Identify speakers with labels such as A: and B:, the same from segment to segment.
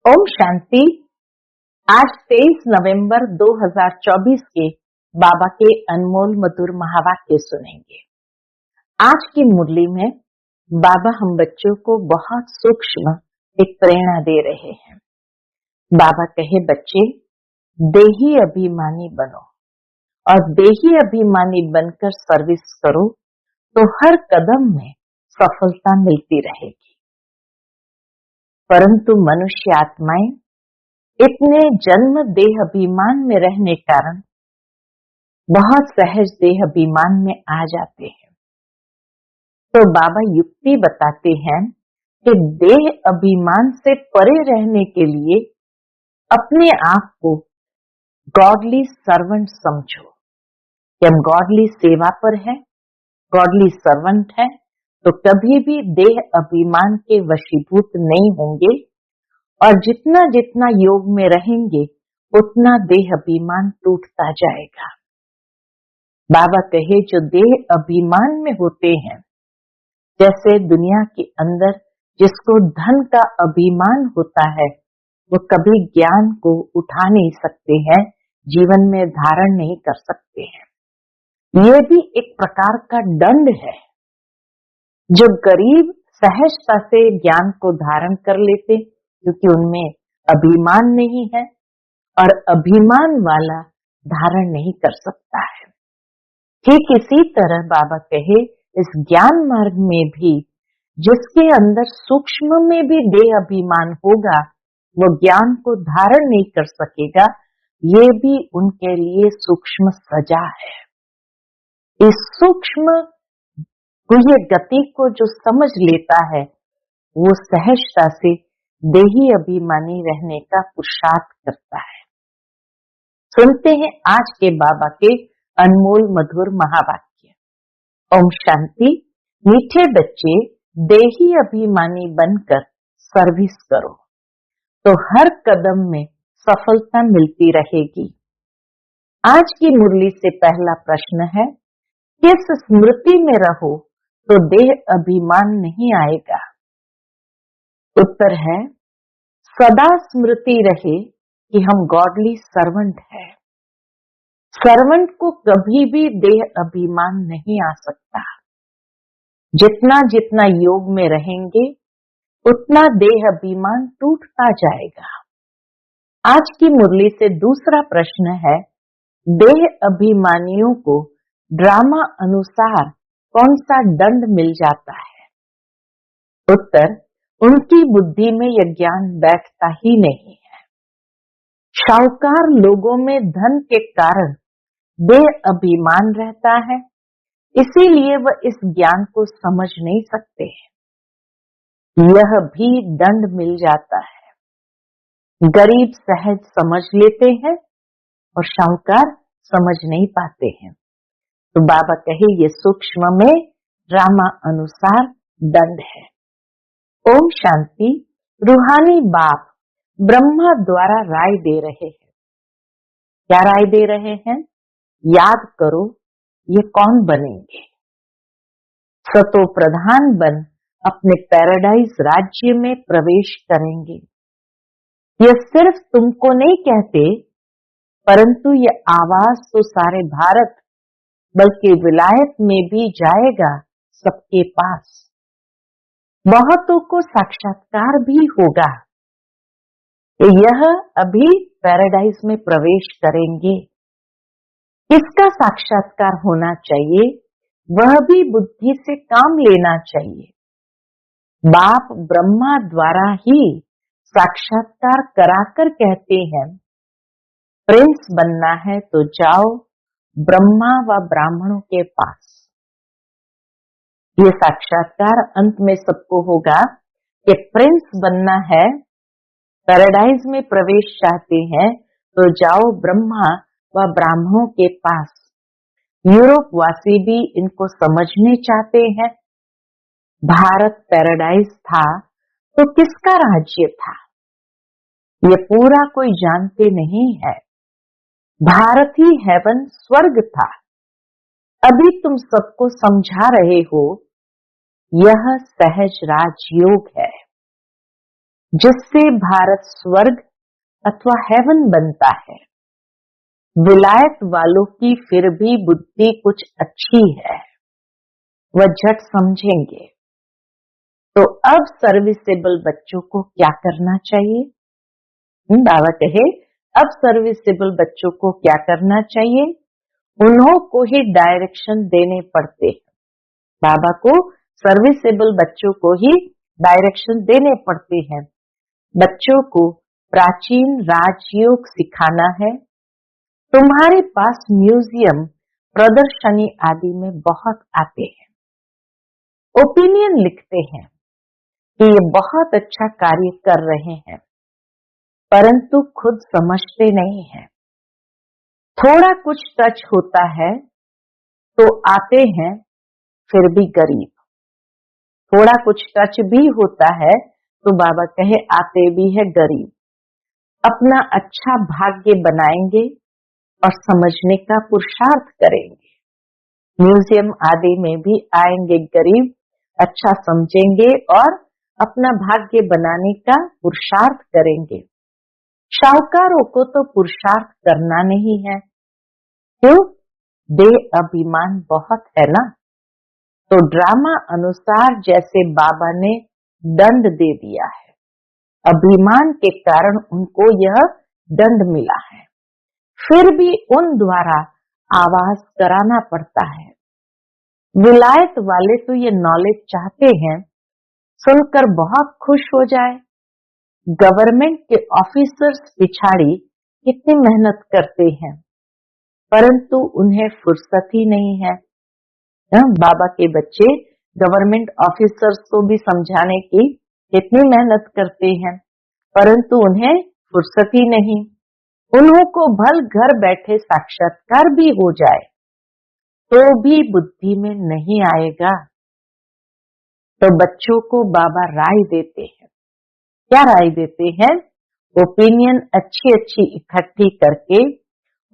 A: ओम शांति। आज 23 नवंबर 2024 के बाबा के अनमोल मधुर महावाक्य सुनेंगे। आज की मुरली में बाबा हम बच्चों को बहुत सूक्ष्म एक प्रेरणा दे रहे हैं। बाबा कहे, बच्चे देही अभिमानी बनो और देही अभिमानी बनकर सर्विस करो तो हर कदम में सफलता मिलती रहेगी। परंतु मनुष्य आत्माएं इतने जन्म देह अभिमान में रहने कारण बहुत सहज देह अभिमान में आ जाते हैं। तो बाबा युक्ति बताते हैं कि देह अभिमान से परे रहने के लिए अपने आप को गॉडली सर्वेंट समझो कि हम गॉडली सेवा पर है, गॉडली सर्वेंट है, तो कभी भी देह अभिमान के वशीभूत नहीं होंगे और जितना जितना योग में रहेंगे उतना देह अभिमान टूटता जाएगा। बाबा कहे, जो देह अभिमान में होते हैं, जैसे दुनिया के अंदर जिसको धन का अभिमान होता है, वो कभी ज्ञान को उठा नहीं सकते हैं, जीवन में धारण नहीं कर सकते हैं। ये भी एक प्रकार का दंड है। जो गरीब सहजता से ज्ञान को धारण कर लेते क्योंकि उनमें अभिमान नहीं है, और अभिमान वाला धारण नहीं कर सकता है। ठीक इसी तरह बाबा कहे, इस ज्ञान मार्ग में भी जिसके अंदर सूक्ष्म में भी देह अभिमान होगा, वो ज्ञान को धारण नहीं कर सकेगा। ये भी उनके लिए सूक्ष्म सजा है। इस सूक्ष्म ये गति को जो समझ लेता है, वो सहजता से देही अभिमानी रहने का पुरुषार्थ करता है। सुनते हैं आज के बाबा के अनमोल मधुर महावाक्य। ओम शांति। मीठे बच्चे देही अभिमानी बनकर सर्विस करो तो हर कदम में सफलता मिलती रहेगी। आज की मुरली से पहला प्रश्न है, किस स्मृति में रहो तो देह अभिमान नहीं आएगा? उत्तर है, सदा स्मृति रहे कि हम गॉडली सर्वेंट है। सर्वेंट को कभी भी देह अभिमान नहीं आ सकता। जितना जितना योग में रहेंगे उतना देह अभिमान टूटता जाएगा। आज की मुरली से दूसरा प्रश्न है, देह अभिमानियों को ड्रामा अनुसार कौन सा दंड मिल जाता है? उत्तर, उनकी बुद्धि में यह ज्ञान बैठता ही नहीं है। शाहूकार लोगों में धन के कारण देह अभिमान रहता है, इसीलिए वह इस ज्ञान को समझ नहीं सकते हैं। यह भी दंड मिल जाता है। गरीब सहज समझ लेते हैं और शाहूकार समझ नहीं पाते हैं। तो बाबा कहे, ये सूक्ष्म में ड्रामा अनुसार दंड है। ओम शांति। रूहानी बाप ब्रह्मा द्वारा राय दे रहे हैं। क्या राय दे रहे हैं? याद करो, ये कौन बनेंगे? सतो प्रधान बन अपने पैराडाइज राज्य में प्रवेश करेंगे। यह सिर्फ तुमको नहीं कहते, परंतु ये आवाज तो सारे भारत बल्कि विलायत में भी जाएगा सबके पास। बहुतों को साक्षात्कार भी होगा। यह अभी पैराडाइज में प्रवेश करेंगे। किसका साक्षात्कार होना चाहिए? वह भी बुद्धि से काम लेना चाहिए। बाप ब्रह्मा द्वारा ही साक्षात्कार कराकर कहते हैं, प्रिंस बनना है तो जाओ ब्रह्मा व ब्राह्मणों के पास। ये साक्षात्कार अंत में सबको होगा कि प्रिंस बनना है, पैराडाइज में प्रवेश चाहते हैं तो जाओ ब्रह्मा व ब्राह्मणों के पास। यूरोप वासी भी इनको समझने चाहते हैं। भारत पैराडाइज था तो किसका राज्य था? ये पूरा कोई जानते नहीं है। भारत ही हेवन स्वर्ग था। अभी तुम सबको समझा रहे हो, यह सहज राजयोग है। जिससे भारत स्वर्ग अथवा हेवन बनता है। विलायत वालों की फिर भी बुद्धि कुछ अच्छी है, वह झट समझेंगे। तो अब सर्विसेबल बच्चों को क्या करना चाहिए? बाबा कहे अब सर्विसेबल बच्चों को क्या करना चाहिए? उन्हों को ही डायरेक्शन देने पड़ते हैं। बाबा को सर्विसेबल बच्चों को ही डायरेक्शन देने पड़ते हैं। बच्चों को प्राचीन राजयोग सिखाना है। तुम्हारे पास म्यूजियम, प्रदर्शनी आदि में बहुत आते हैं, ओपिनियन लिखते हैं कि ये बहुत अच्छा कार्य कर रहे हैं, परंतु खुद समझते नहीं हैं। थोड़ा कुछ टच होता है तो आते हैं, फिर भी गरीब। थोड़ा कुछ टच भी होता है तो बाबा कहे आते भी है गरीब। अपना अच्छा भाग्य बनाएंगे और समझने का पुरुषार्थ करेंगे। म्यूजियम आदि में भी आएंगे गरीब, अच्छा समझेंगे और अपना भाग्य बनाने का पुरुषार्थ करेंगे। शाहूकारों को तो पुरुषार्थ करना नहीं है, क्यों? दे अभिमान बहुत है ना। तो ड्रामा अनुसार जैसे बाबा ने दंड दे दिया है, अभिमान के कारण उनको यह दंड मिला है, फिर भी उन द्वारा आवाज कराना पड़ता है। विलायत वाले तो ये नॉलेज चाहते हैं, सुनकर बहुत खुश हो जाए। गवर्नमेंट के ऑफिसर्स पिछाड़ी कितनी मेहनत करते हैं, परंतु उन्हें फुर्सत ही नहीं है। बाबा के बच्चे गवर्नमेंट ऑफिसर्स को भी समझाने की कितनी मेहनत करते हैं, परंतु उन्हें फुर्सत ही नहीं। उन्हों को भल घर बैठे साक्षात्कार भी हो जाए तो भी बुद्धि में नहीं आएगा। तो बच्चों को बाबा राय देते हैं। क्या राय देते हैं? ओपिनियन अच्छी अच्छी इकट्ठी करके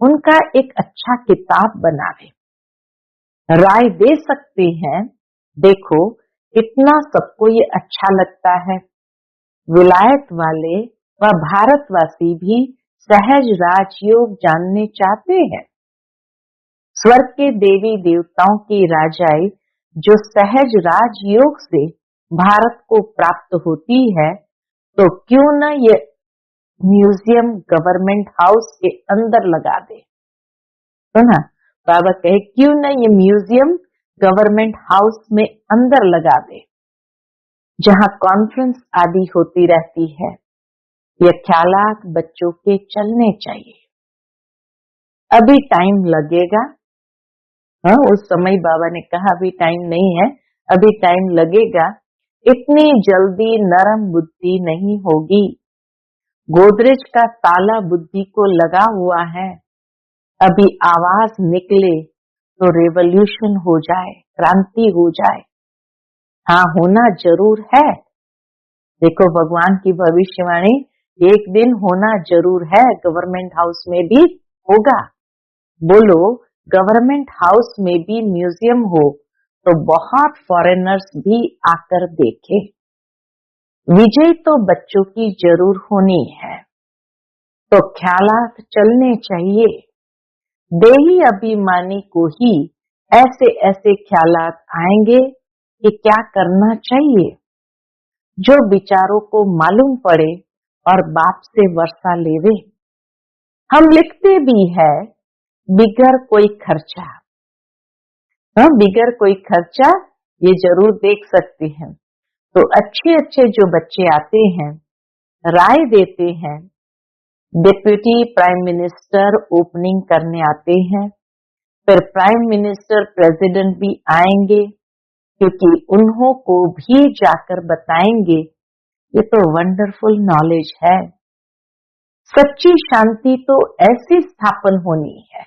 A: उनका एक अच्छा किताब बनावे। राय दे सकते हैं, देखो कितना सबको ये अच्छा लगता है। विलायत वाले व भारतवासी भी सहज राजयोग जानने चाहते हैं। स्वर्ग के देवी देवताओं की राजाई जो सहज राजयोग से भारत को प्राप्त होती है, तो क्यों न ये म्यूजियम गवर्नमेंट हाउस के अंदर लगा दे। सुना? बाबा कहे क्यों न ये म्यूजियम गवर्नमेंट हाउस में अंदर लगा दे, जहां कॉन्फ्रेंस आदि होती रहती है। ये ख्यालात बच्चों के चलने चाहिए। अभी टाइम लगेगा। उस समय बाबा ने कहा अभी टाइम नहीं है, अभी टाइम लगेगा। इतनी जल्दी नरम बुद्धि नहीं होगी। गोदरेज का ताला बुद्धि को लगा हुआ है। अभी आवाज निकले तो रेवोल्यूशन हो जाए, क्रांति हो जाए। हाँ, होना जरूर है। देखो भगवान की भविष्यवाणी, एक दिन होना जरूर है, गवर्नमेंट हाउस में भी होगा। बोलो गवर्नमेंट हाउस में भी म्यूजियम हो तो बहुत फॉरेनर्स भी आकर देखे। विजय तो बच्चों की जरूर होनी है, तो ख्यालात चलने चाहिए। देही अभिमानी को ही ऐसे ऐसे ख्यालात आएंगे कि क्या करना चाहिए। जो विचारों को मालूम पड़े और बाप से वर्षा लेवे। हम लिखते भी है बिगर कोई खर्चा। बिगर कोई खर्चा ये जरूर देख सकते हैं। तो अच्छे अच्छे जो बच्चे आते हैं, राय देते हैं। डिप्यूटी प्राइम मिनिस्टर ओपनिंग करने आते हैं, फिर प्राइम मिनिस्टर प्रेसिडेंट भी आएंगे, क्योंकि उन्हों को भी जाकर बताएंगे। ये तो वंडरफुल नॉलेज है। सच्ची शांति तो ऐसी स्थापन होनी है।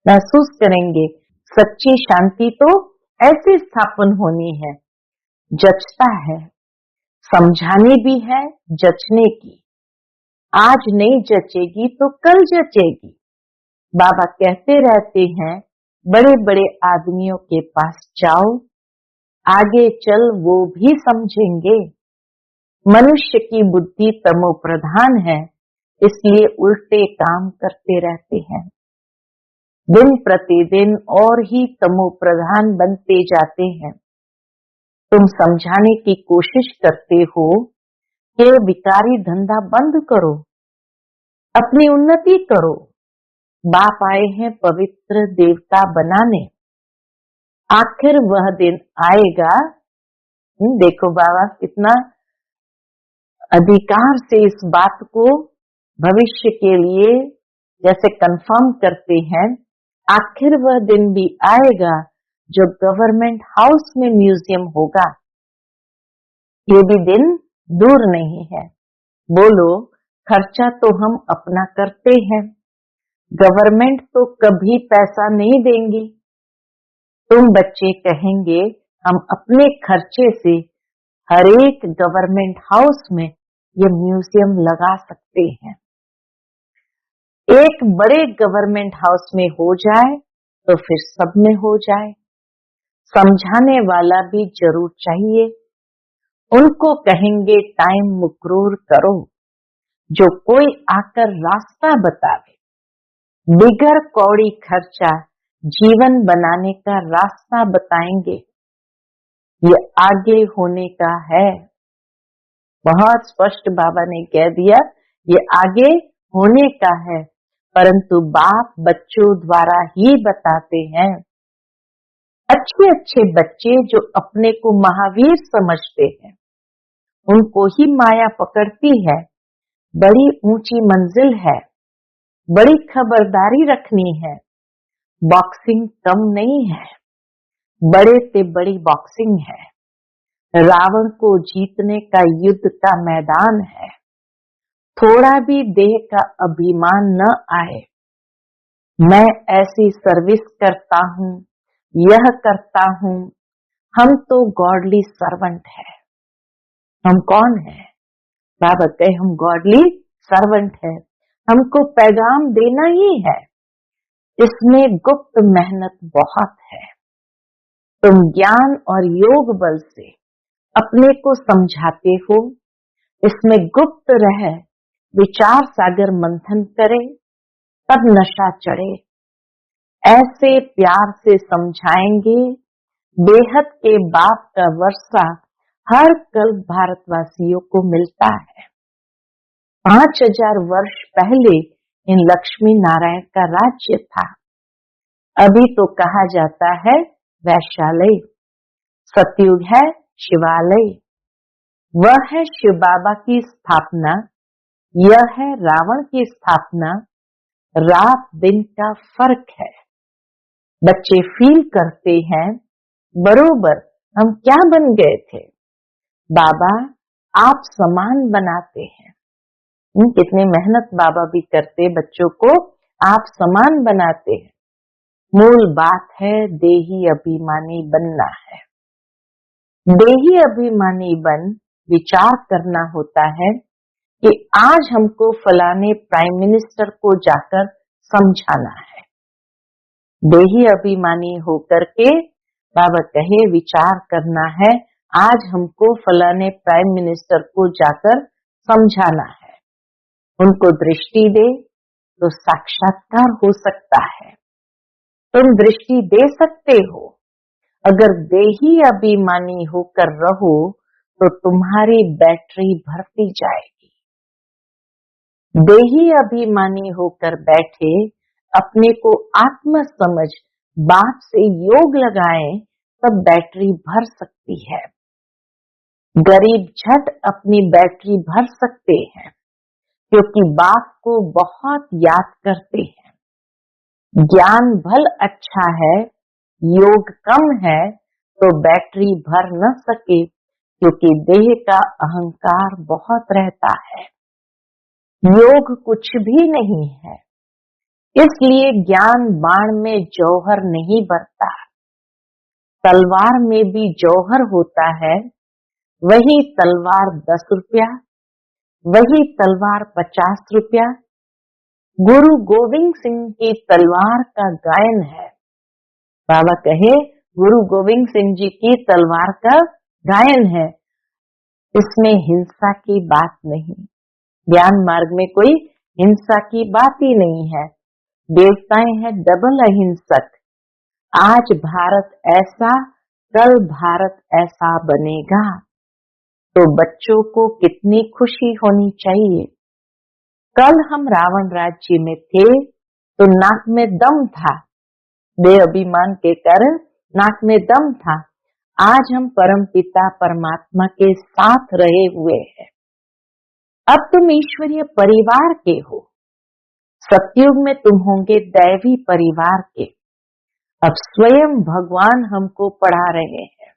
A: महसूस करेंगे, सच्ची शांति तो ऐसी स्थापन होनी है। जचता है, समझाने भी है, जचने की। आज नहीं जचेगी तो कल जचेगी। बाबा कहते रहते हैं, बड़े बड़े आदमियों के पास जाओ, आगे चल वो भी समझेंगे। मनुष्य की बुद्धि तमो प्रधान है, इसलिए उल्टे काम करते रहते हैं। दिन प्रतिदिन और ही तमो प्रधान बनते जाते हैं। तुम समझाने की कोशिश करते हो कि विकारी धंधा बंद करो, अपनी उन्नति करो। बाप आए हैं पवित्र देवता बनाने। आखिर वह दिन आएगा। देखो बाबा कितना अधिकार से इस बात को भविष्य के लिए जैसे कंफर्म करते हैं। आखिर वह दिन भी आएगा जब गवर्नमेंट हाउस में म्यूजियम होगा। ये भी दिन दूर नहीं है। बोलो, खर्चा तो हम अपना करते हैं, गवर्नमेंट तो कभी पैसा नहीं देंगी। तुम बच्चे कहेंगे हम अपने खर्चे से हर एक गवर्नमेंट हाउस में ये म्यूजियम लगा सकते हैं। एक बड़े गवर्नमेंट हाउस में हो जाए तो फिर सब में हो जाए। समझाने वाला भी जरूर चाहिए। उनको कहेंगे टाइम मुकर्रर करो, जो कोई आकर रास्ता बतावे। बिगर कौड़ी खर्चा जीवन बनाने का रास्ता बताएंगे। ये आगे होने का है। बहुत स्पष्ट बाबा ने कह दिया, ये आगे होने का है, परंतु बाप बच्चों द्वारा ही बताते हैं। अच्छे अच्छे बच्चे जो अपने को महावीर समझते हैं, उनको ही माया पकड़ती है। बड़ी ऊंची मंजिल है, बड़ी खबरदारी रखनी है। बॉक्सिंग कम नहीं है, बड़े से बड़ी बॉक्सिंग है। रावण को जीतने का युद्ध का मैदान है। थोड़ा भी देह का अभिमान न आए। मैं ऐसी सर्विस करता हूँ, यह करता हूँ। हम तो गॉडली सर्वेंट है। हम कौन है? बाबा कहे हम गॉडली सर्वेंट है। हमको पैगाम देना ही है। इसमें गुप्त मेहनत बहुत है। तुम ज्ञान और योग बल से अपने को समझाते हो। इसमें गुप्त रह विचार सागर मंथन करे, तब नशा चढ़े। ऐसे प्यार से समझाएंगे, बेहद के बाप का वर्षा हर कल भारतवासियों को मिलता है। 5000 वर्ष पहले इन लक्ष्मी नारायण का राज्य था। अभी तो कहा जाता है वैशालय। सतयुग है शिवालय। वह है शिव बाबा की स्थापना, यह है रावण की स्थापना। रात दिन का फर्क है। बच्चे फील करते हैं बरोबर हम क्या बन गए थे। बाबा आप समान बनाते हैं। कितनी मेहनत बाबा भी करते, बच्चों को आप समान बनाते हैं। मूल बात है देही अभिमानी बनना है। देही अभिमानी बन विचार करना होता है कि आज हमको फलाने प्राइम मिनिस्टर को जाकर समझाना है। देही अभिमानी होकर के बाबा कहे विचार करना है, आज हमको फलाने प्राइम मिनिस्टर को जाकर समझाना है। उनको दृष्टि दे तो साक्षात्कार हो सकता है। तुम दृष्टि दे सकते हो। अगर देही अभिमानी होकर रहो तो तुम्हारी बैटरी भरती जाएगी। देही अभिमानी होकर बैठे, अपने को आत्म समझ बाप से योग लगाएं, तब बैटरी भर सकती है। गरीब झट अपनी बैटरी भर सकते हैं, क्योंकि बाप को बहुत याद करते हैं। ज्ञान भल अच्छा है, योग कम है तो बैटरी भर न सके, क्योंकि देह का अहंकार बहुत रहता है। योग कुछ भी नहीं है, इसलिए ज्ञान बाण में जौहर नहीं भरता। तलवार में भी जौहर होता है। वही तलवार 10 रुपया, वही तलवार 50 रुपया। गुरु गोविंद सिंह की तलवार का गायन है। बाबा कहे गुरु गोविंद सिंह जी की तलवार का गायन है। इसमें हिंसा की बात नहीं, ज्ञान मार्ग में कोई हिंसा की बात ही नहीं है। देवताएं हैं डबल अहिंसक। आज भारत ऐसा, कल भारत ऐसा बनेगा, तो बच्चों को कितनी खुशी होनी चाहिए। कल हम रावण राज्य में थे तो नाक में दम था, देह अभिमान के कारण नाक में दम था। आज हम परम पिता परमात्मा के साथ रहे हुए हैं। अब तुम ईश्वरीय परिवार के हो। सतयुग में तुम होंगे दैवी परिवार के। अब स्वयं भगवान हमको पढ़ा रहे हैं।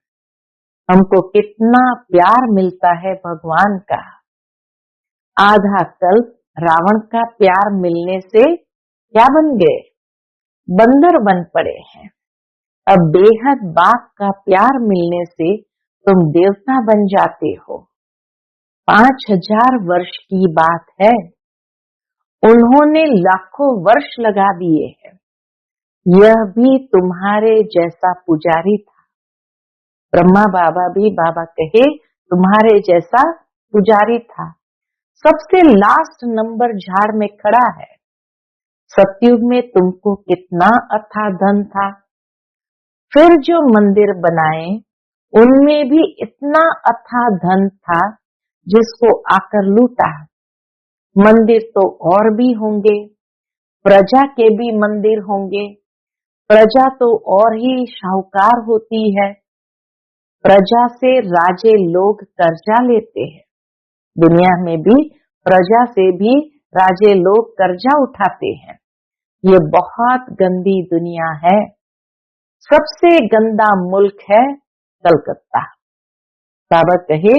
A: हमको कितना प्यार मिलता है भगवान का। आधा कल्प रावण का प्यार मिलने से क्या बन गए? बंदर बन पड़े हैं। अब बेहद बाप का प्यार मिलने से तुम देवता बन जाते हो। 5000 वर्ष की बात है, उन्होंने लाखों वर्ष लगा दिए हैं। यह भी तुम्हारे जैसा पुजारी था। ब्रह्मा बाबा भी बाबा कहे तुम्हारे जैसा पुजारी था। सबसे लास्ट नंबर झाड़ में खड़ा है। सतयुग में तुमको कितना अथाह धन था। फिर जो मंदिर बनाए उनमें भी इतना अथाह धन था जिसको आकर लूटा। मंदिर तो और भी होंगे, प्रजा के भी मंदिर होंगे। प्रजा तो और ही शाहूकार होती है। प्रजा से राजे लोग कर्जा लेते हैं। दुनिया में भी प्रजा से भी राजे लोग कर्जा उठाते हैं। ये बहुत गंदी दुनिया है। सबसे गंदा मुल्क है कलकत्ता। बाबा कहे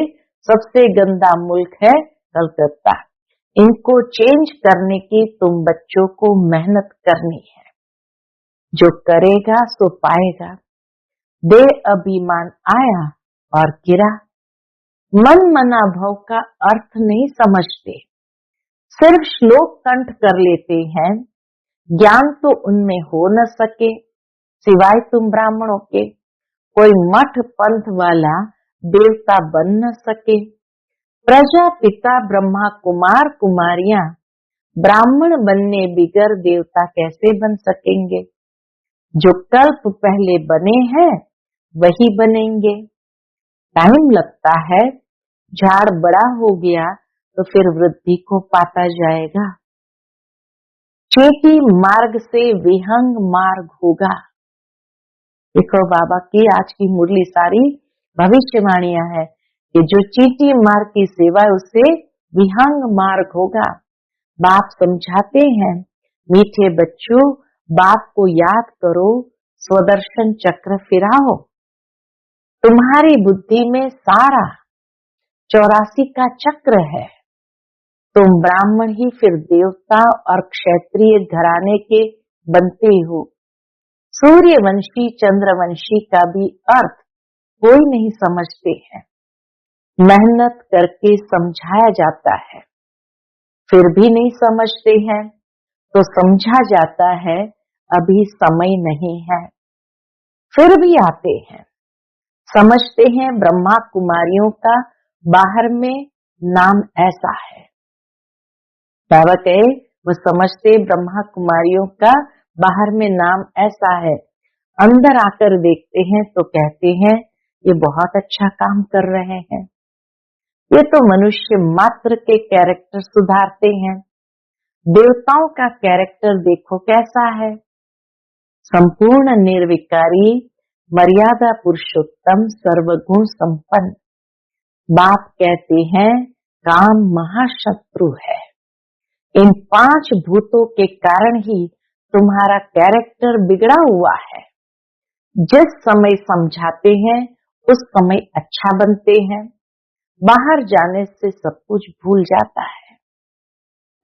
A: सबसे गंदा मुल्क है कलकत्ता। इनको चेंज करने की तुम बच्चों को मेहनत करनी है। जो करेगा सो पाएगा। देह अभिमान आया और गिरा। मन मना भव का अर्थ नहीं समझते, सिर्फ श्लोक कंठ कर लेते हैं। ज्ञान तो उनमें हो न सके सिवाय तुम ब्राह्मणों के। कोई मठ पंथ वाला देवता बन न सके। प्रजा पिता ब्रह्मा कुमार कुमारियां ब्राह्मण बनने बिगर देवता कैसे बन सकेंगे। जो कल्प पहले बने हैं वही बनेंगे। टाइम लगता है। झाड़ बड़ा हो गया तो फिर वृद्धि को पाता जाएगा। चेटी मार्ग से विहंग मार्ग होगा। देखो बाबा की आज की मुरली सारी भविष्यवाणियां है कि जो चीटी मार्ग की सेवा है उससे विहंग मार्ग होगा। बाप समझाते हैं, मीठे बच्चों बाप को याद करो, स्वदर्शन चक्र फिराओ। तुम्हारी बुद्धि में सारा 84 का चक्र है। तुम ब्राह्मण ही फिर देवता और क्षत्रिय घराने के बनते हो। सूर्यवंशी चंद्रवंशी का भी अर्थ कोई नहीं समझते हैं। मेहनत करके समझाया जाता है, फिर भी नहीं समझते हैं तो समझा जाता है अभी समय नहीं है। फिर भी आते हैं, समझते हैं ब्रह्मा कुमारियों का बाहर में नाम ऐसा है। बाबा कहे वो समझते ब्रह्मा कुमारियों का बाहर में नाम ऐसा है। अंदर आकर देखते हैं तो कहते हैं ये बहुत अच्छा काम कर रहे हैं। ये तो मनुष्य मात्र के कैरेक्टर सुधारते हैं। देवताओं का कैरेक्टर देखो कैसा है। संपूर्ण निर्विकारी, मर्यादा पुरुषोत्तम, सर्वगुण संपन्न। बाप कहते हैं काम महाशत्रु है। इन 5 भूतों के कारण ही तुम्हारा कैरेक्टर बिगड़ा हुआ है। जिस समय समझाते हैं उस समय अच्छा बनते हैं। बाहर जाने से सब कुछ भूल जाता है।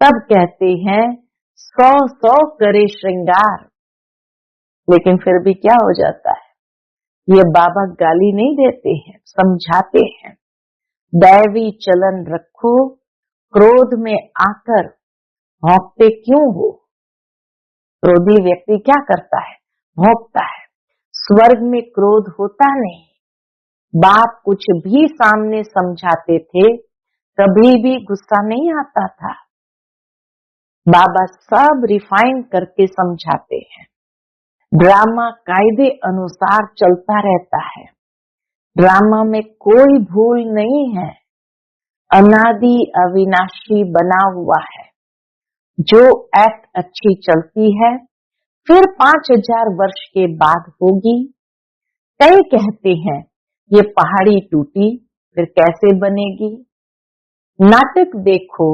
A: तब कहते हैं 100 करे श्रृंगार, लेकिन फिर भी क्या हो जाता है। ये बाबा गाली नहीं देते हैं, समझाते हैं। दैवी चलन रखो, क्रोध में आकर भौंकते क्यों हो। क्रोधी व्यक्ति क्या करता है, भौंकता है। स्वर्ग में क्रोध होता नहीं, बाप कुछ भी सामने समझाते थे, कभी भी गुस्सा नहीं आता था। बाबा सब रिफाइन करके समझाते हैं। ड्रामा कायदे अनुसार चलता रहता है। ड्रामा में कोई भूल नहीं है। अनादि अविनाशी बना हुआ है। जो एक्ट अच्छी चलती है फिर 5000 वर्ष के बाद होगी। कई कहते हैं ये पहाड़ी टूटी फिर कैसे बनेगी। नाटक देखो,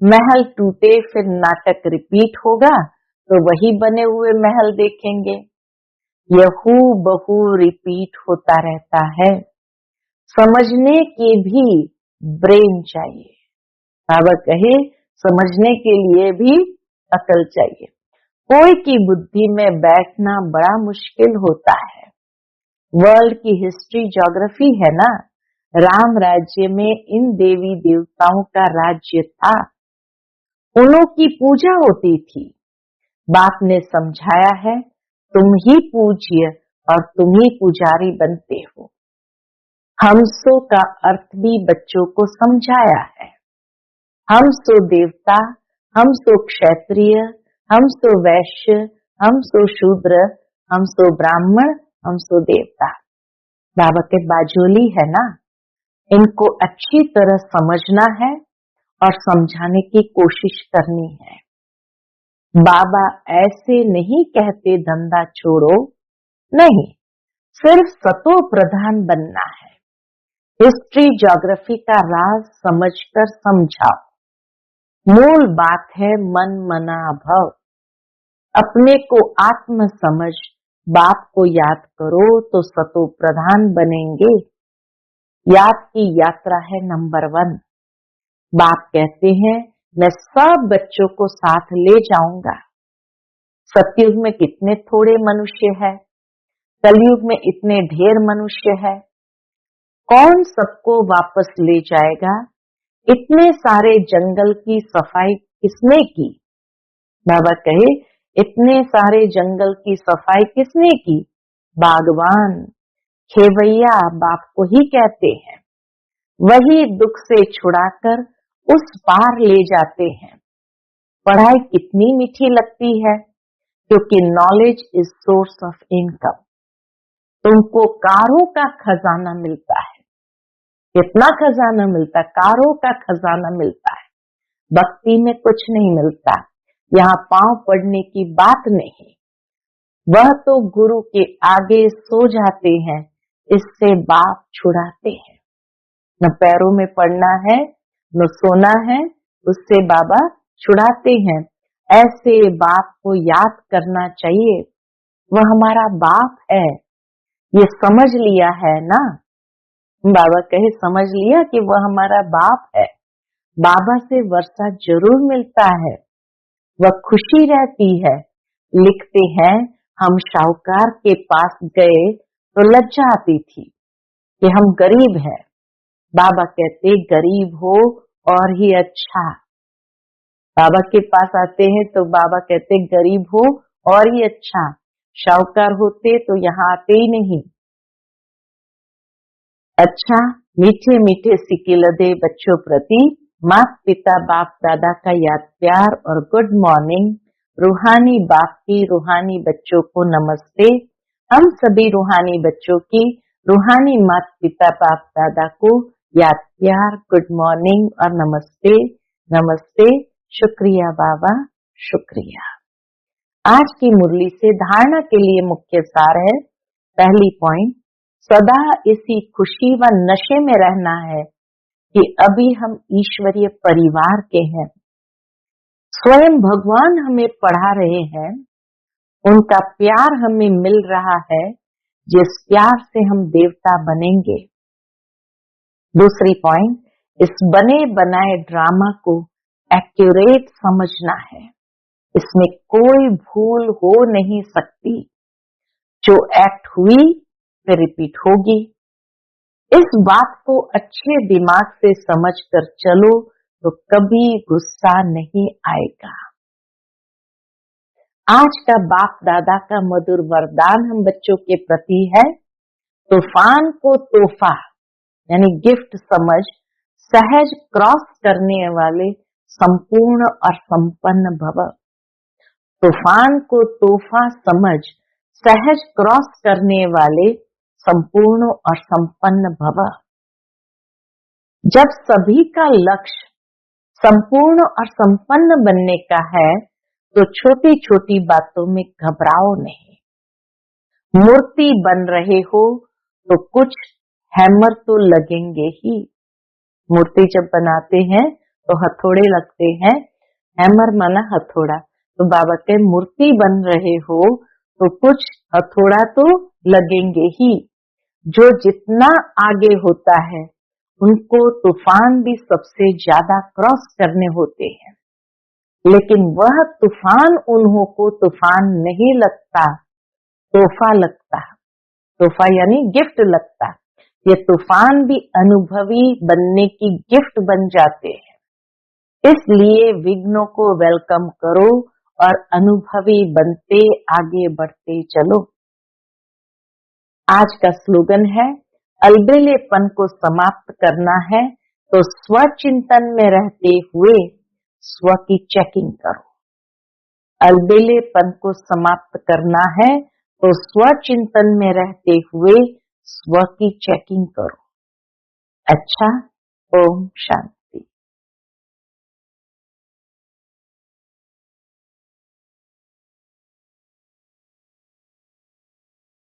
A: महल टूटे फिर नाटक रिपीट होगा तो वही बने हुए महल देखेंगे। यह हूबहू रिपीट होता रहता है। समझने के भी ब्रेन चाहिए। बाबा कहे समझने के लिए भी अकल चाहिए। कोई की बुद्धि में बैठना बड़ा मुश्किल होता है। वर्ल्ड की हिस्ट्री ज्योग्राफी है ना। राम राज्य में इन देवी देवताओं का राज्य था। उन्हों की पूजा होती थी। बाप ने समझाया है तुम ही पूज्य और तुम ही पुजारी बनते हो। हमसो का अर्थ भी बच्चों को समझाया है। हम सो देवता, हम सो क्षत्रिय, हम सो वैश्य, हम सो शूद्र, हम सो ब्राह्मण, हम सो देवता। बाबा के बाजोली है ना। इनको अच्छी तरह समझना है और समझाने की कोशिश करनी है। बाबा ऐसे नहीं कहते धंधा छोड़ो, नहीं, सिर्फ सतो प्रधान बनना है। हिस्ट्री ज्योग्राफी का राज समझकर समझाओ। मूल बात है मन मना भव। अपने को आत्म समझ बाप को याद करो तो सतो प्रधान बनेंगे। याद की यात्रा है नंबर 1। बाप कहते हैं मैं सब बच्चों को साथ ले जाऊंगा। सतयुग में कितने थोड़े मनुष्य है, कलयुग में इतने ढेर मनुष्य है। कौन सबको वापस ले जाएगा। इतने सारे जंगल की सफाई किसने की। बाबा कहे इतने सारे जंगल की सफाई किसने की। बागवान, खेवैया बाप को ही कहते हैं। वही दुख से छुड़ाकर उस पार ले जाते हैं। पढ़ाई कितनी मीठी लगती है, क्योंकि knowledge is source of income. तुमको कारों का खजाना मिलता है। कितना खजाना मिलता है, कारों का खजाना मिलता है। भक्ति में कुछ नहीं मिलता। यहाँ पांव पड़ने की बात नहीं। वह तो गुरु के आगे सो जाते हैं, इससे बाप छुड़ाते हैं। न पैरों में पड़ना है न सोना है, उससे बाबा छुड़ाते हैं। ऐसे बाप को याद करना चाहिए। वह हमारा बाप है, ये समझ लिया है ना। बाबा कहे समझ लिया कि वह हमारा बाप है। बाबा से वर्षा जरूर मिलता है, वह खुशी रहती है। लिखते हैं हम शाहूकार के पास गए तो लज्जा आती थी कि हम गरीब हैं। बाबा कहते गरीब हो और ही अच्छा। बाबा के पास आते हैं तो बाबा कहते गरीब हो और ही अच्छा। शाहूकार होते तो यहाँ आते ही नहीं। अच्छा, मीठे मीठे सिकिलदे बच्चों प्रति माता पिता बाप दादा का याद प्यार और गुड मॉर्निंग। रूहानी बाप की रूहानी बच्चों को नमस्ते। हम सभी रूहानी बच्चों की रूहानी माता पिता बाप दादा को याद प्यार, गुड मॉर्निंग और नमस्ते। नमस्ते, शुक्रिया बाबा, शुक्रिया। आज की मुरली से धारणा के लिए मुख्य सार है। पहली पॉइंट, सदा इसी खुशी व नशे में रहना है कि अभी हम ईश्वरीय परिवार के हैं। स्वयं भगवान हमें पढ़ा रहे हैं, उनका प्यार हमें मिल रहा है, जिस प्यार से हम देवता बनेंगे। दूसरी पॉइंट, इस बने बनाए ड्रामा को एक्यूरेट समझना है। इसमें कोई भूल हो नहीं सकती। जो एक्ट हुई फिर रिपीट होगी। इस बात को अच्छे दिमाग से समझकर चलो तो कभी गुस्सा नहीं आएगा। आज का बाप दादा का मधुर वरदान हम बच्चों के प्रति है, तूफान को तोहफा यानी गिफ्ट समझ सहज क्रॉस करने वाले संपूर्ण और संपन्न भव। तूफान को तोहफा समझ सहज क्रॉस करने वाले संपूर्ण और संपन्न भव। जब सभी का लक्ष्य संपूर्ण और संपन्न बनने का है तो छोटी छोटी बातों में घबराओ नहीं। मूर्ति बन रहे हो तो कुछ हैमर तो लगेंगे ही। मूर्ति जब बनाते हैं तो हथौड़े लगते हैं, हैमर माना हथौड़ा। तो बाबा के मूर्ति बन रहे हो तो कुछ हथौड़ा तो लगेंगे ही। जो जितना आगे होता है उनको तूफान भी सबसे ज्यादा क्रॉस करने होते हैं, लेकिन वह तूफान उन्हों को तूफान नहीं लगता, तोहफा लगता। तोहफा यानी गिफ्ट लगता। ये तूफान भी अनुभवी बनने की गिफ्ट बन जाते हैं। इसलिए विघ्नों को वेलकम करो और अनुभवी बनते आगे बढ़ते चलो। आज का स्लोगन है, अलबेलेपन को समाप्त करना है तो स्वचिंतन में रहते हुए स्व की चेकिंग करो। अलबेलेपन को समाप्त करना है तो स्वचिंतन में रहते हुए स्व की चेकिंग करो। अच्छा, ओम शांति।